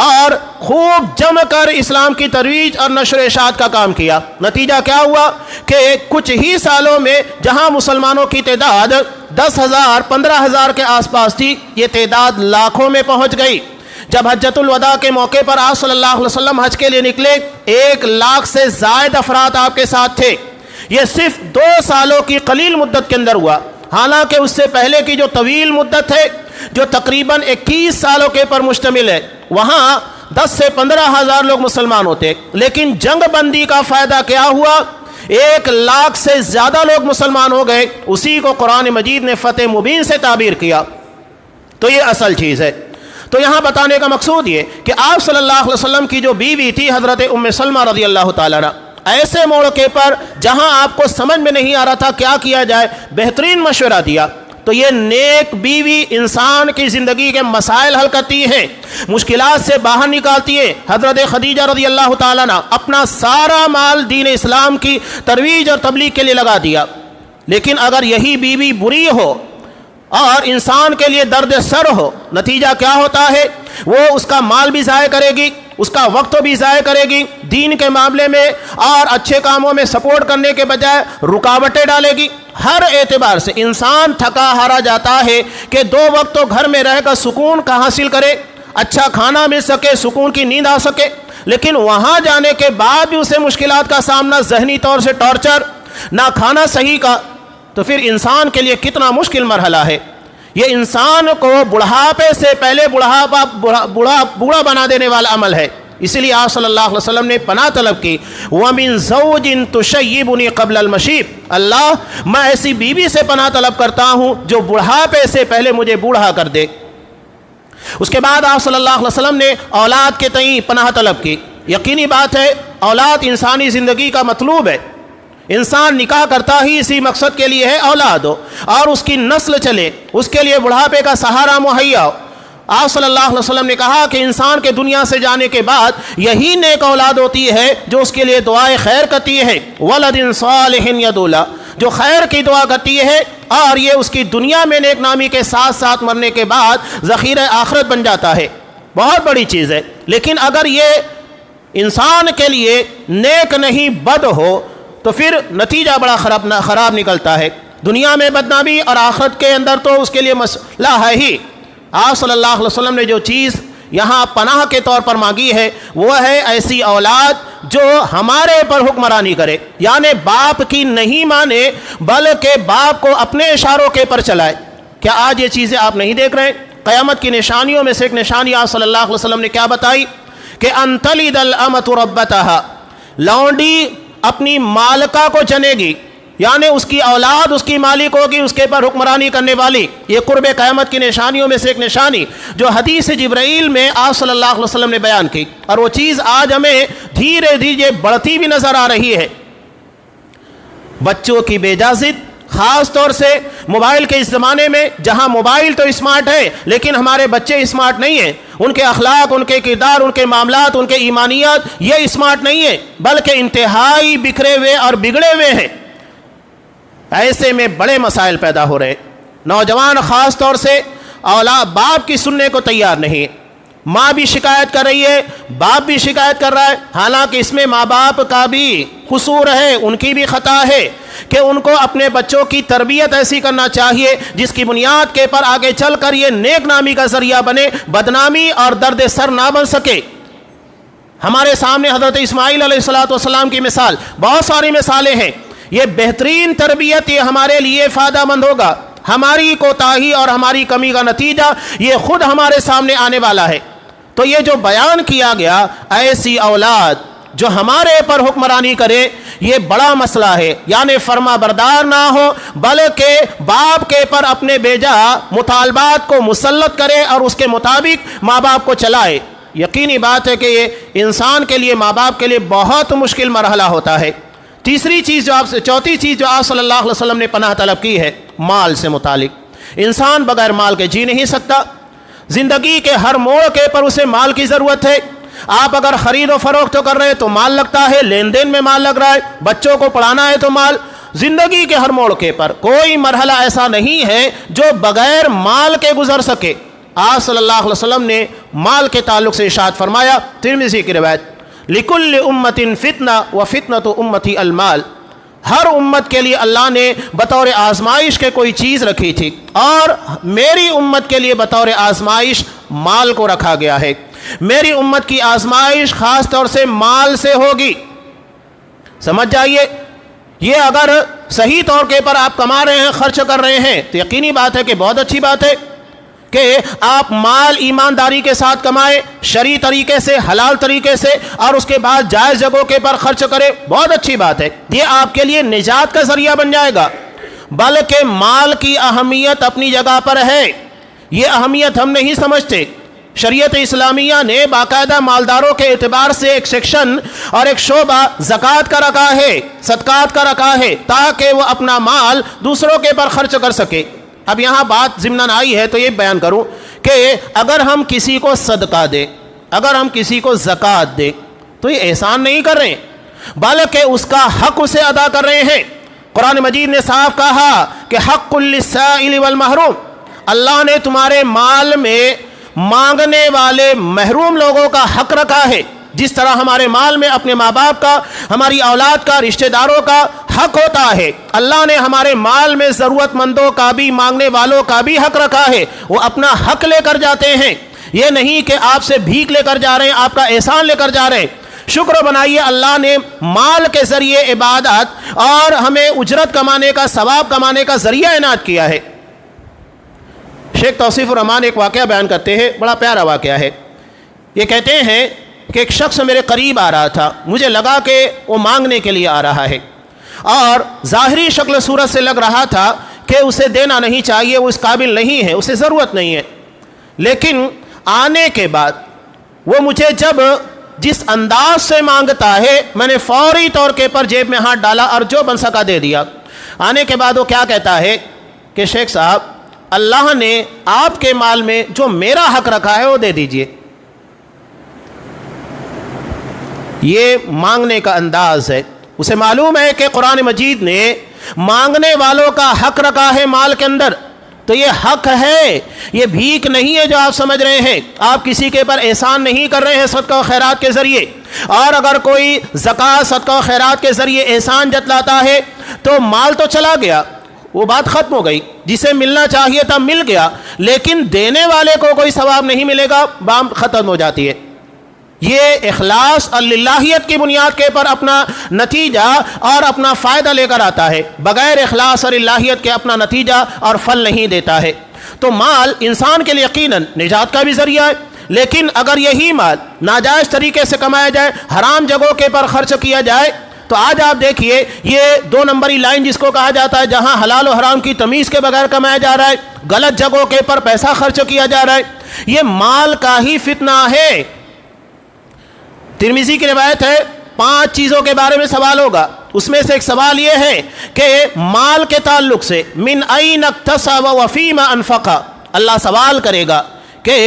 اور خوب جم کر اسلام کی ترویج اور نشر و اشاعت کا کام کیا۔ نتیجہ کیا ہوا کہ کچھ ہی سالوں میں جہاں مسلمانوں کی تعداد 10,000 15,000 کے آس پاس تھی، یہ تعداد لاکھوں میں پہنچ گئی۔ جب حجۃ الوداع کے موقع پر آپ صلی اللہ علیہ وسلم حج کے لیے نکلے، 1 لاکھ سے زائد افراد آپ کے ساتھ تھے۔ یہ صرف 2 سالوں کی قلیل مدت کے اندر ہوا، حالانکہ اس سے پہلے کی جو طویل مدت ہے، جو تقریباً 21 سالوں کے پر مشتمل ہے، وہاں 10 سے 15,000 لوگ مسلمان ہوتے، لیکن جنگ بندی کا فائدہ کیا ہوا؟ 1 لاکھ سے زیادہ لوگ مسلمان ہو گئے، اسی کو قرآن مجید نے فتح مبین سے تعبیر کیا۔ تو یہ اصل چیز ہے۔ تو یہاں بتانے کا مقصود یہ کہ آپ صلی اللہ علیہ وسلم کی جو بیوی تھی حضرت ام سلمہ رضی اللہ تعالیٰ عنہ، ایسے موقع پر جہاں آپ کو سمجھ میں نہیں آ رہا تھا کیا کیا جائے، بہترین مشورہ دیا۔ تو یہ نیک بیوی انسان کی زندگی کے مسائل حل کرتی ہے، مشکلات سے باہر نکالتی ہے۔ حضرت خدیجہ رضی اللہ تعالیٰ عنہ اپنا سارا مال دین اسلام کی ترویج اور تبلیغ کے لیے لگا دیا، لیکن اگر یہی بیوی بری ہو اور انسان کے لیے درد سر ہو، نتیجہ کیا ہوتا ہے؟ وہ اس کا مال بھی ضائع کرے گی، اس کا وقت بھی ضائع کرے گی، دین کے معاملے میں اور اچھے کاموں میں سپورٹ کرنے کے بجائے رکاوٹیں ڈالے گی۔ ہر اعتبار سے انسان تھکا ہارا جاتا ہے کہ 2 وقت تو گھر میں رہ کر سکون کا حاصل کرے، اچھا کھانا مل سکے، سکون کی نیند آ سکے، لیکن وہاں جانے کے بعد بھی اسے مشکلات کا سامنا، ذہنی طور سے ٹارچر، نہ کھانا صحیح کا، تو پھر انسان کے لیے کتنا مشکل مرحلہ ہے۔ یہ انسان کو بڑھاپے سے پہلے بوڑھا بنا دینے والا عمل ہے۔ اسی لیے آپ صلی اللہ علیہ وسلم نے پناہ طلب کی، وَمِن زَوْجٍ تُشَيِّبُنِي قَبْلَ الْمَشِيبِ، اللہ میں ایسی بیوی سے پناہ طلب کرتا ہوں جو بڑھاپے سے پہلے مجھے بوڑھا کر دے۔ اس کے بعد آپ صلی اللہ علیہ وسلم نے اولاد کے تئیں پناہ طلب کی۔ یقینی بات ہے اولاد انسانی زندگی کا مطلوب ہے، انسان نکاح کرتا ہی اسی مقصد کے لیے ہے، اولاد ہو اور اس کی نسل چلے، اس کے لیے بڑھاپے کا سہارا مہیا ہو۔ آپ صلی اللہ علیہ وسلم نے کہا کہ انسان کے دنیا سے جانے کے بعد یہی نیک اولاد ہوتی ہے جو اس کے لیے دعائے خیر کرتی ہے، وَلَدٍ صَالِحٍ يَدْعُو لَهُ، جو خیر کی دعا کرتی ہے اور یہ اس کی دنیا میں نیک نامی کے ساتھ ساتھ مرنے کے بعد ذخیرہ آخرت بن جاتا ہے۔ بہت بڑی چیز ہے، لیکن اگر یہ انسان کے لیے نیک نہیں بد ہو تو پھر نتیجہ بڑا خراب نکلتا ہے، دنیا میں بدنامی اور آخرت کے اندر تو اس کے لیے مسئلہ ہے ہی۔ آپ صلی اللہ علیہ وسلم نے جو چیز یہاں پناہ کے طور پر مانگی ہے وہ ہے ایسی اولاد جو ہمارے پر حکمرانی کرے، یعنی باپ کی نہیں مانے بلکہ باپ کو اپنے اشاروں کے پر چلائے۔ کیا آج یہ چیزیں آپ نہیں دیکھ رہے ہیں؟ قیامت کی نشانیوں میں سے ایک نشانی آپ صلی اللہ علیہ وسلم نے کیا بتائی کہ ان تلد الامۃ ربتہا، لونڈی اپنی مالکہ کو جنے گی، یعنی اس کی اولاد اس کی مالک ہوگی، اس کے پر حکمرانی کرنے والی۔ یہ قرب قیامت کی نشانیوں میں سے ایک نشانی جو حدیث جبرائیل میں آپ صلی اللہ علیہ وسلم نے بیان کی، اور وہ چیز آج ہمیں دھیرے دھیرے بڑھتی بھی نظر آ رہی ہے۔ بچوں کی بے اجازت، خاص طور سے موبائل کے اس زمانے میں جہاں موبائل تو اسمارٹ ہے لیکن ہمارے بچے اسمارٹ نہیں ہیں، ان کے اخلاق، ان کے کردار، ان کے معاملات، ان کے ایمانیات یہ اسمارٹ نہیں ہے، بلکہ انتہائی بکھرے ہوئے اور بگڑے ہوئے ہیں۔ ایسے میں بڑے مسائل پیدا ہو رہے. نوجوان خاص طور سے اولاد باپ کی سننے کو تیار نہیں. ماں بھی شکایت کر رہی ہے, باپ بھی شکایت کر رہا ہے, حالانکہ اس میں ماں باپ کا بھی قصور ہے, ان کی بھی خطا ہے کہ ان کو اپنے بچوں کی تربیت ایسی کرنا چاہیے جس کی بنیاد کے پر آگے چل کر یہ نیک نامی کا ذریعہ بنے, بدنامی اور درد سر نہ بن سکے. ہمارے سامنے حضرت اسماعیل علیہ السلام کی مثال, بہت ساری مثالیں ہیں. یہ بہترین تربیت, یہ ہمارے لیے فائدہ مند ہوگا. ہماری کوتاہی اور ہماری کمی کا نتیجہ یہ خود ہمارے سامنے آنے والا ہے. تو یہ جو بیان کیا گیا, ایسی اولاد جو ہمارے پر حکمرانی کرے, یہ بڑا مسئلہ ہے. یعنی فرما بردار نہ ہو بلکہ باپ کے پر اپنے بیجا مطالبات کو مسلط کرے اور اس کے مطابق ماں باپ کو چلائے. یقینی بات ہے کہ یہ انسان کے لیے, ماں باپ کے لیے بہت مشکل مرحلہ ہوتا ہے. چوتھی چیز جو آپ صلی اللہ علیہ وسلم نے پناہ طلب کی ہے مال سے متعلق. انسان بغیر مال کے جی نہیں سکتا. زندگی کے ہر موڑ کے پر اسے مال کی ضرورت ہے. آپ اگر خرید و فروخت تو کر رہے ہیں تو مال لگتا ہے, لین دین میں مال لگ رہا ہے, بچوں کو پڑھانا ہے تو مال. زندگی کے ہر موڑ کے پر کوئی مرحلہ ایسا نہیں ہے جو بغیر مال کے گزر سکے. آپ صلی اللہ علیہ وسلم نے مال کے تعلق سے ارشاد فرمایا, ترمذی کی روایت, لِكُلِّ أُمَّةٍ فِتْنَةٌ وَفِتْنَةُ أُمَّتِي الْمَالِ. ہر امت کے لیے اللہ نے بطور آزمائش کے کوئی چیز رکھی تھی, اور میری امت کے لیے بطور آزمائش مال کو رکھا گیا ہے. میری امت کی آزمائش خاص طور سے مال سے ہوگی. سمجھ جائیے, یہ اگر صحیح طور کے پر آپ کما رہے ہیں, خرچ کر رہے ہیں, تو یقینی بات ہے کہ بہت اچھی بات ہے کہ آپ مال ایمانداری کے ساتھ کمائیں, شرعی طریقے سے, حلال طریقے سے, اور اس کے بعد جائز جگہوں کے پر خرچ کریں. بہت اچھی بات ہے, یہ آپ کے لیے نجات کا ذریعہ بن جائے گا. بلکہ مال کی اہمیت اپنی جگہ پر ہے, یہ اہمیت ہم نہیں سمجھتے. شریعت اسلامیہ نے باقاعدہ مالداروں کے اعتبار سے ایک سیکشن اور ایک شعبہ زکوٰۃ کا رکھا ہے, صدقات کا رکھا ہے, تاکہ وہ اپنا مال دوسروں کے پر خرچ کر سکے. اب یہاں بات ضمناً آئی ہے تو یہ بیان کروں کہ اگر ہم کسی کو صدقہ دیں, اگر ہم کسی کو زکوٰۃ دیں, تو یہ احسان نہیں کر رہے ہیں بلکہ اس کا حق اسے ادا کر رہے ہیں. قرآن مجید نے صاف کہا کہ حق للسائل والمحروم. اللہ نے تمہارے مال میں مانگنے والے محروم لوگوں کا حق رکھا ہے. جس طرح ہمارے مال میں اپنے ماں باپ کا, ہماری اولاد کا, رشتہ داروں کا حق ہوتا ہے, اللہ نے ہمارے مال میں ضرورت مندوں کا بھی, مانگنے والوں کا بھی حق رکھا ہے. وہ اپنا حق لے کر جاتے ہیں, یہ نہیں کہ آپ سے بھیک لے کر جا رہے ہیں, آپ کا احسان لے کر جا رہے ہیں. شکر بنائیے, اللہ نے مال کے ذریعے عبادت اور ہمیں اجرت کمانے کا, ثواب کمانے کا ذریعہ عنایت کیا ہے. شیخ توصیف الرحمان ایک واقعہ بیان کرتے ہیں, بڑا پیارا واقعہ ہے. یہ کہتے ہیں کہ ایک شخص میرے قریب آ رہا تھا, مجھے لگا کہ وہ مانگنے کے لیے آ رہا ہے, اور ظاہری شکل صورت سے لگ رہا تھا کہ اسے دینا نہیں چاہیے, وہ اس قابل نہیں ہے, اسے ضرورت نہیں ہے. لیکن آنے کے بعد وہ مجھے جب جس انداز سے مانگتا ہے, میں نے فوری طور کے پر جیب میں ہاتھ ڈالا اور جو بن سکا دے دیا. آنے کے بعد وہ کیا کہتا ہے کہ شیخ صاحب, اللہ نے آپ کے مال میں جو میرا حق رکھا ہے وہ دے دیجئے. یہ مانگنے کا انداز ہے. اسے معلوم ہے کہ قرآن مجید نے مانگنے والوں کا حق رکھا ہے مال کے اندر, تو یہ حق ہے, یہ بھیک نہیں ہے جو آپ سمجھ رہے ہیں. آپ کسی کے پر احسان نہیں کر رہے ہیں صدقہ و خیرات کے ذریعے. اور اگر کوئی زکوٰۃ, صدقہ و خیرات کے ذریعے احسان جتلاتا ہے تو مال تو چلا گیا, وہ بات ختم ہو گئی. جسے ملنا چاہیے تھا مل گیا, لیکن دینے والے کو کوئی ثواب نہیں ملے گا, بات ختم ہو جاتی ہے. یہ اخلاص اور للہیت کی بنیاد کے پر اپنا نتیجہ اور اپنا فائدہ لے کر آتا ہے. بغیر اخلاص اور للہیت کے اپنا نتیجہ اور پھل نہیں دیتا ہے. تو مال انسان کے لیے یقیناً نجات کا بھی ذریعہ ہے, لیکن اگر یہی مال ناجائز طریقے سے کمایا جائے, حرام جگہوں کے پر خرچ کیا جائے, تو آج آپ دیکھیے یہ 2 نمبری لائن جس کو کہا جاتا ہے, جہاں حلال و حرام کی تمیز کے بغیر کمایا جا رہا ہے, غلط جگہوں کے پر پیسہ خرچ کیا جا رہا ہے, یہ مال کا ہی فتنہ ہے. ترمذی کی روایت ہے 5 چیزوں کے بارے میں سوال ہوگا. اس میں سے ایک سوال یہ ہے کہ مال کے تعلق سے من این اکتسب وفیما انفق, اللہ سوال کرے گا کہ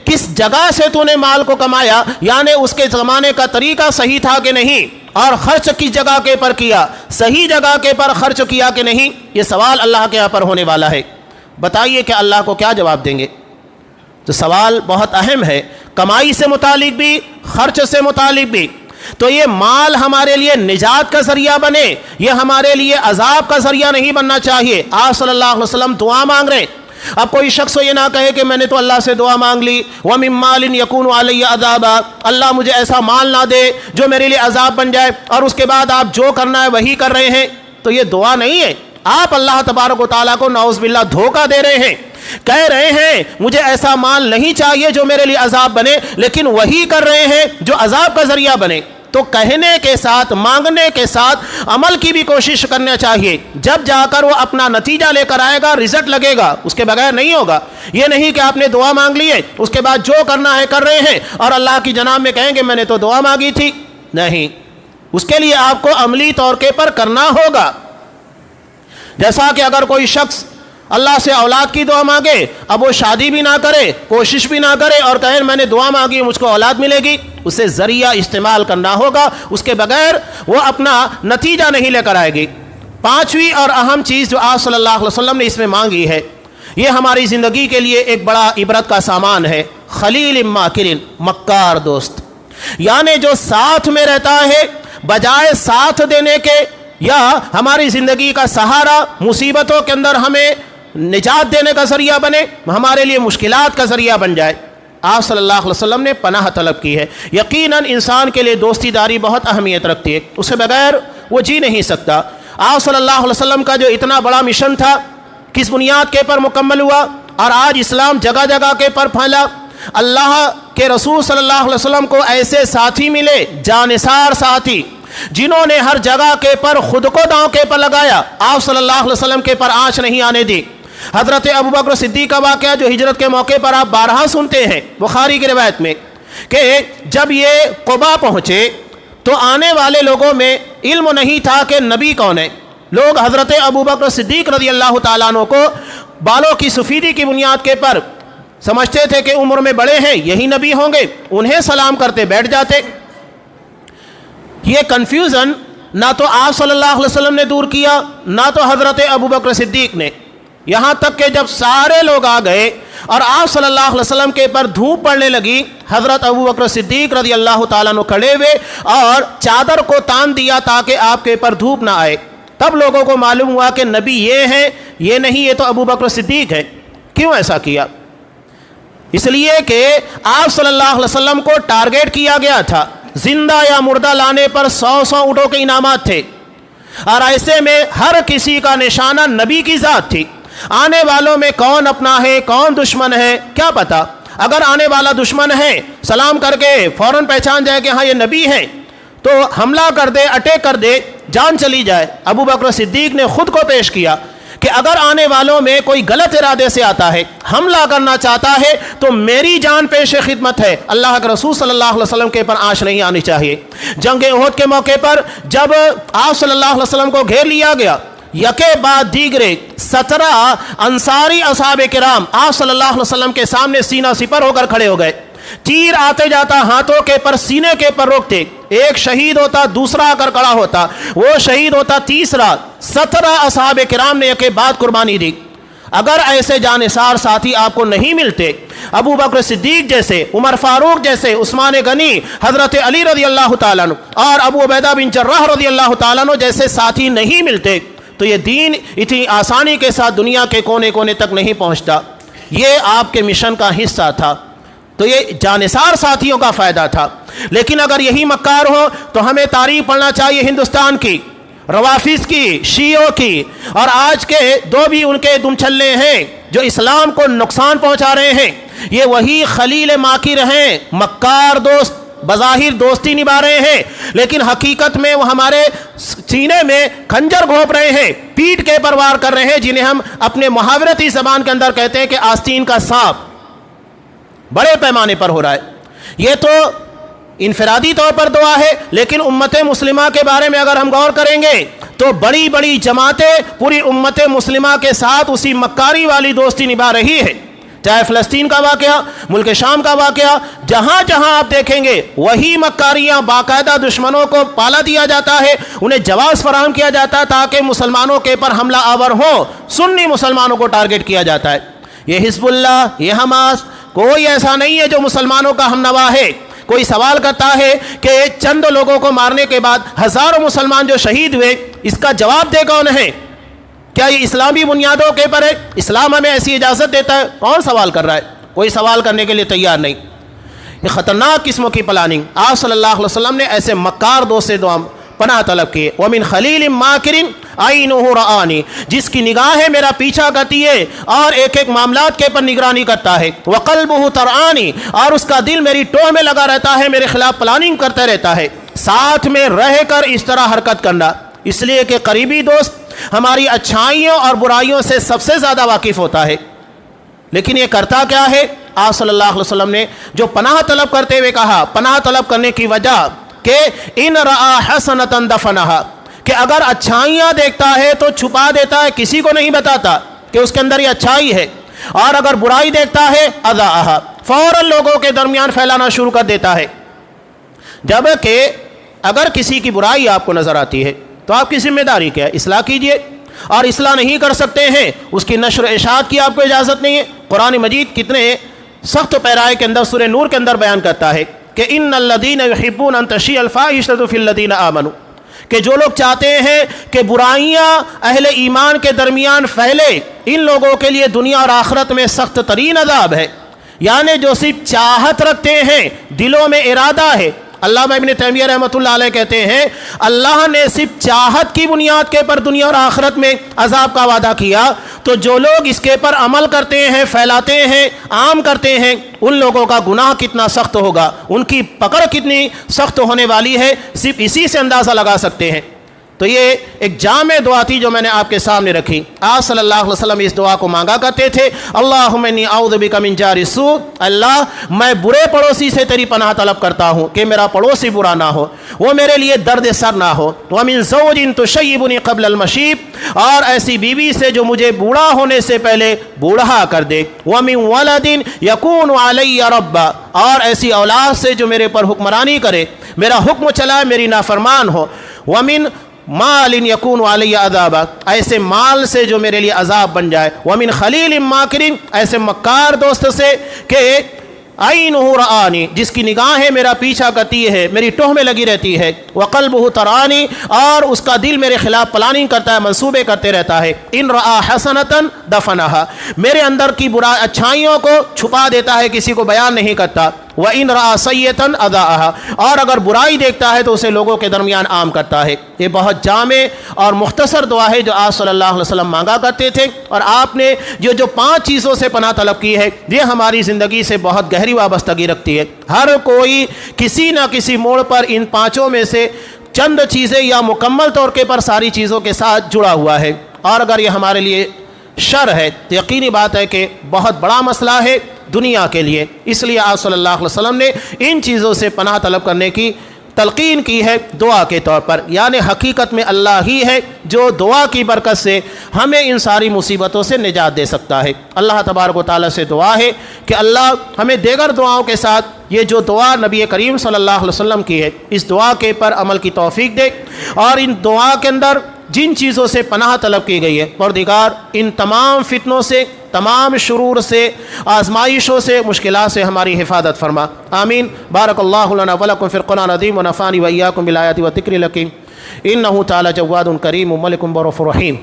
کس جگہ سے تو نے مال کو کمایا, یعنی اس کے زمانے کا طریقہ صحیح تھا کہ نہیں, اور خرچ کس جگہ کے پر کیا، صحیح جگہ کے پر خرچ کیا کہ نہیں، یہ سوال اللہ کے یہاں پر ہونے والا ہے۔ بتائیے کہ اللہ کو کیا جواب دیں گے؟ تو سوال بہت اہم ہے، کمائی سے متعلق بھی، خرچ سے متعلق بھی۔ تو یہ مال ہمارے لیے نجات کا ذریعہ بنے، یہ ہمارے لیے عذاب کا ذریعہ نہیں بننا چاہیے۔ آپ صلی اللہ علیہ وسلم دعا مانگ رہے ہیں۔ اب کوئی شخص یہ نہ کہے کہ میں نے تو اللہ سے دعا مانگ لی، وَمِن مَالٍ يَكُونُ عَلَيَّ عَذَابًا، اللہ مجھے ایسا مال نہ دے جو میرے لیے عذاب بن جائے، اور اس کے بعد آپ جو کرنا ہے وہی کر رہے ہیں۔ تو یہ دعا نہیں ہے، آپ اللہ تبارک و تعالیٰ کو نعوذ باللہ دھوکہ دے رہے ہیں، کہہ رہے ہیں مجھے ایسا مال نہیں چاہیے جو میرے لیے عذاب بنے، لیکن وہی کر رہے ہیں جو عذاب کا ذریعہ بنے۔ تو کہنے کے ساتھ، مانگنے کے ساتھ عمل کی بھی کوشش کرنا چاہیے، جب جا کر وہ اپنا نتیجہ لے کر آئے گا، رزلٹ لگے گا، اس کے بغیر نہیں ہوگا۔ یہ نہیں کہ آپ نے دعا مانگ لی ہے، اس کے بعد جو کرنا ہے کر رہے ہیں اور اللہ کی جناب میں کہیں گے میں نے تو دعا مانگی تھی۔ نہیں، اس کے لیے آپ کو عملی طور کے پر کرنا ہوگا۔ جیسا کہ اگر کوئی شخص اللہ سے اولاد کی دعا مانگے، اب وہ شادی بھی نہ کرے، کوشش بھی نہ کرے، اور کہے میں نے دعا مانگی مجھ کو اولاد ملے گی، اسے ذریعہ استعمال کرنا ہوگا، اس کے بغیر وہ اپنا نتیجہ نہیں لے کر آئے گی۔ پانچویں اور اہم چیز جو آپ صلی اللہ علیہ وسلم نے اس میں مانگی ہے، یہ ہماری زندگی کے لیے ایک بڑا عبرت کا سامان ہے، خلیل ماکر، مکار دوست، یعنی جو ساتھ میں رہتا ہے بجائے ساتھ دینے کے، یا ہماری زندگی کا سہارا، مصیبتوں کے اندر ہمیں نجات دینے کا ذریعہ بنے، ہمارے لیے مشکلات کا ذریعہ بن جائے۔ آپ صلی اللہ علیہ وسلم نے پناہ طلب کی ہے۔ یقیناً انسان کے لیے دوستی داری بہت اہمیت رکھتی ہے، اس کے بغیر وہ جی نہیں سکتا۔ آپ صلی اللہ علیہ وسلم کا جو اتنا بڑا مشن تھا، کس بنیاد کے پر مکمل ہوا، اور آج اسلام جگہ جگہ کے پر پھیلا۔ اللہ کے رسول صلی اللہ علیہ وسلم کو ایسے ساتھی ملے، جانثار ساتھی، جنہوں نے ہر جگہ کے پر خود کو داؤں کے پر لگایا، آپ صلی اللہ علیہ وسلم کے پر آنچ نہیں آنے دی۔ حضرت ابوبکر صدیق کا واقعہ جو ہجرت کے موقع پر آپ بارہا سنتے ہیں بخاری کی روایت میں، کہ جب یہ قبا پہنچے تو آنے والے لوگوں میں علم نہیں تھا کہ نبی کون ہے۔ لوگ حضرت ابوبکر صدیق رضی اللہ تعالیٰ عنہ کو بالوں کی سفیدی کی بنیاد کے پر سمجھتے تھے کہ عمر میں بڑے ہیں، یہی نبی ہوں گے، انہیں سلام کرتے بیٹھ جاتے۔ یہ کنفیوژن نہ تو آپ صلی اللہ علیہ وسلم نے دور کیا، نہ تو حضرت ابوبکر صدیق نے، یہاں تک کہ جب سارے لوگ آ گئے اور آپ صلی اللہ علیہ وسلم کے پر دھوپ پڑنے لگی، حضرت ابوبکر صدیق رضی اللہ تعالیٰ عنہ کھڑے ہوئے اور چادر کو تان دیا تاکہ آپ کے پر دھوپ نہ آئے۔ تب لوگوں کو معلوم ہوا کہ نبی یہ ہے، یہ نہیں، یہ تو ابوبکر صدیق ہے۔ کیوں ایسا کیا؟ اس لیے کہ آپ صلی اللہ علیہ وسلم کو ٹارگیٹ کیا گیا تھا، زندہ یا مردہ لانے پر 100 اونٹوں کے انعامات تھے، اور ایسے میں ہر کسی کا نشانہ نبی کی ذات تھی۔ آنے والوں میں کون اپنا ہے کون دشمن ہے کیا پتا، اگر آنے والا دشمن ہے سلام کر کے فوراً پہچان جائے کہ ہاں یہ نبی ہے تو حملہ کر دے، اٹیک کر دے، جان چلی جائے۔ ابوبکر صدیق نے خود کو پیش کیا کہ اگر آنے والوں میں کوئی غلط ارادے سے آتا ہے، حملہ کرنا چاہتا ہے، تو میری جان پیش خدمت ہے، اللہ کے رسول صلی اللہ علیہ وسلم کے پر آنچ نہیں آنی چاہیے۔ جنگ احد کے موقع پر جب آپ صلی اللہ علیہ وسلم کو گھیر لیا گیا، یکے بعد دیگرے 17 انصاری اصحاب کرام آپ صلی اللہ علیہ وسلم کے سامنے سینہ سپر ہو کر کھڑے ہو گئے، تیر آتے جاتا ہاتھوں کے پر سینے کے پر روکتے، ایک شہید ہوتا دوسرا آ کر کھڑا ہوتا، وہ شہید ہوتا تیسرا، 17 اصحاب کرام نے یکے بعد قربانی دی۔ اگر ایسے جانثار ساتھی آپ کو نہیں ملتے، ابو بکر صدیق جیسے، عمر فاروق جیسے، عثمان غنی، حضرت علی رضی اللہ تعالیٰ عنہ اور ابو عبیدہ بن جراح رضی اللہ تعالیٰ عنہ جیسے ساتھی نہیں ملتے، تو یہ دین اتنی آسانی کے ساتھ دنیا کے کونے کونے تک نہیں پہنچتا۔ یہ آپ کے مشن کا حصہ تھا، تو یہ جانثار ساتھیوں کا فائدہ تھا۔ لیکن اگر یہی مکار ہو تو ہمیں تاریخ پڑھنا چاہیے ہندوستان کی، روافظ کی، شیعوں کی، اور آج کے دو بھی ان کے دم چھلے ہیں جو اسلام کو نقصان پہنچا رہے ہیں۔ یہ وہی خلیل ماکر ہیں، مکار دوست، بظاہر دوستی نبھا رہے ہیں لیکن حقیقت میں وہ ہمارے سینے میں خنجر گھونپ رہے ہیں، پیٹ کے پر وار کر رہے ہیں، جنہیں ہم اپنے محاورتی زبان کے اندر کہتے ہیں کہ آستین کا سانپ بڑے پیمانے پر ہو رہا ہے۔ یہ تو انفرادی طور پر دعا ہے، لیکن امت مسلمہ کے بارے میں اگر ہم غور کریں گے تو بڑی بڑی جماعتیں پوری امت مسلمہ کے ساتھ اسی مکاری والی دوستی نبھا رہی ہے۔ چاہے فلسطین کا واقعہ، ملک شام کا واقعہ، جہاں جہاں آپ دیکھیں گے وہی مکاریاں باقاعدہ دشمنوں کو پالا دیا جاتا ہے، انہیں جواز فراہم کیا جاتا ہے تاکہ مسلمانوں کے پر حملہ آور ہو، سنی مسلمانوں کو ٹارگٹ کیا جاتا ہے۔ یہ حزب اللہ، یہ حماس، کوئی ایسا نہیں ہے جو مسلمانوں کا ہم نوا ہے۔ کوئی سوال کرتا ہے کہ چند لوگوں کو مارنے کے بعد ہزاروں مسلمان جو شہید ہوئے، اس کا جواب دے کون ہے؟ کیا یہ اسلامی بنیادوں کے پر ہے؟ اسلام ہمیں ایسی اجازت دیتا ہے؟ کون سوال کر رہا ہے؟ کوئی سوال کرنے کے لیے تیار نہیں۔ یہ خطرناک قسموں کی پلاننگ، آپ صلی اللہ علیہ وسلم نے ایسے مکار دوست سے پناہ طلب کی۔ وَمِنْ خَلِيلٍ مَاكِرٍ عَيْنُهُ رَآنِ، جس کی نگاہیں میرا پیچھا کرتی ہے اور ایک ایک معاملات کے پر نگرانی کرتا ہے۔ وَقَلْبُهُ تَرْعَانِ، اور اس کا دل میری ٹوہ میں لگا رہتا ہے، میرے خلاف پلاننگ کرتا رہتا ہے۔ ساتھ میں رہ کر اس طرح حرکت کرنا، اس لیے کہ قریبی دوست ہماری اچھائیوں اور برائیوں سے سب سے زیادہ واقف ہوتا ہے۔ لیکن یہ کرتا کیا ہے؟ آپ صلی اللہ علیہ وسلم نے جو پناہ طلب کرتے ہوئے کہا، پناہ طلب کرنے کی وجہ کہ ان رآ حسنۃ دفنہا، کہ اگر اچھائیاں دیکھتا ہے تو چھپا دیتا ہے، کسی کو نہیں بتاتا کہ اس کے اندر یہ اچھائی ہے، اور اگر برائی دیکھتا ہے اذاہا، فوراً لوگوں کے درمیان پھیلانا شروع کر دیتا ہے۔ جبکہ اگر کسی کی برائی آپ کو نظر آتی ہے تو آپ کی ذمہ داری کیا ہے؟ اصلاح کیجئے، اور اصلاح نہیں کر سکتے ہیں اس کی نشر و اشاعت کی آپ کو اجازت نہیں ہے۔ قرآن مجید کتنے سخت پیرائے کے اندر سورہ نور کے اندر بیان کرتا ہے کہ ان الذین یحبون ان تشیع الفاحشۃ فی الذین آمنوا، کہ جو لوگ چاہتے ہیں کہ برائیاں اہل ایمان کے درمیان پھیلے، ان لوگوں کے لیے دنیا اور آخرت میں سخت ترین عذاب ہے۔ یعنی جو صرف چاہت رکھتے ہیں، دلوں میں ارادہ ہے۔ علامہ ابن تیمیہ رحمۃ اللہ علیہ کہتے ہیں اللہ نے صرف چاہت کی بنیاد کے پر دنیا اور آخرت میں عذاب کا وعدہ کیا، تو جو لوگ اس کے پر عمل کرتے ہیں، پھیلاتے ہیں، عام کرتے ہیں، ان لوگوں کا گناہ کتنا سخت ہوگا، ان کی پکڑ کتنی سخت ہونے والی ہے، صرف اسی سے اندازہ لگا سکتے ہیں۔ تو یہ ایک جامع دعا تھی جو میں نے آپ کے سامنے رکھی۔ آپ صلی اللہ علیہ وسلم اس دعا کو مانگا کرتے تھے، اللہم انی اعوذ بک من جار السوء، اللہ میں برے پڑوسی سے تیری پناہ طلب کرتا ہوں کہ میرا پڑوسی برا نہ ہو، وہ میرے لیے درد سر نہ ہو، ومن زوج تشیبنی قبل المشیب، اور ایسی بیوی سے جو مجھے بوڑھا ہونے سے پہلے بوڑھا کر دے، ومن ولد یکون علی ربا، اور ایسی اولاد سے جو میرے پر حکمرانی کرے، میرا حکم چلائے، میری نافرمان ہو، ومن مال یکون علی عذاب، ایسے مال سے جو میرے لیے عذاب بن جائے، ومن خلیل ماکر، ایسے مکار دوست سے کہ عینہ رآنی، جس کی نگاہیں میرا پیچھا کرتی ہے، میری ٹوہ میں لگی رہتی ہے، وقلبہ ترانی، اور اس کا دل میرے خلاف پلاننگ کرتا ہے، منصوبے کرتے رہتا ہے، ان رآ حسنۃ دفنہا، میرے اندر کی برا اچھائیوں کو چھپا دیتا ہے، کسی کو بیان نہیں کرتا، وَإِنْ رَأَى سَيِّئَةً أَذَاعَهَا، اور اگر برائی دیکھتا ہے تو اسے لوگوں کے درمیان عام کرتا ہے۔ یہ بہت جامع اور مختصر دعا ہے جو آپ صلی اللہ علیہ وسلم مانگا کرتے تھے، اور آپ نے جو 5 چیزوں سے پناہ طلب کی ہے، یہ ہماری زندگی سے بہت گہری وابستگی رکھتی ہے۔ ہر کوئی کسی نہ کسی موڑ پر ان 5 میں سے چند چیزیں یا مکمل طور پر ساری چیزوں کے ساتھ جڑا ہوا ہے، اور اگر یہ ہمارے لیے شر ہے تو یقینی بات ہے کہ بہت بڑا مسئلہ ہے دنیا کے لیے۔ اس لیے آپ صلی اللہ علیہ وسلم نے ان چیزوں سے پناہ طلب کرنے کی تلقین کی ہے دعا کے طور پر، یعنی حقیقت میں اللہ ہی ہے جو دعا کی برکت سے ہمیں ان ساری مصیبتوں سے نجات دے سکتا ہے۔ اللہ تبارک و تعالیٰ سے دعا ہے کہ اللہ ہمیں دیگر دعاؤں کے ساتھ یہ جو دعا نبی کریم صلی اللہ علیہ وسلم کی ہے، اس دعا کے پر عمل کی توفیق دے، اور ان دعا کے اندر جن چیزوں سے پناہ طلب کی گئی ہے، پروردگار ان تمام فتنوں سے، تمام شرور سے، آزمائشوں سے، مشکلات سے ہماری حفاظت فرما، آمین۔ بارک اللہ لنا ولکم فی القرآن العظیم ونفعنی وإیاکم بالآیات والذکر الحکیم، انہ تعالی جواد کریم ملک رؤوف رحیم۔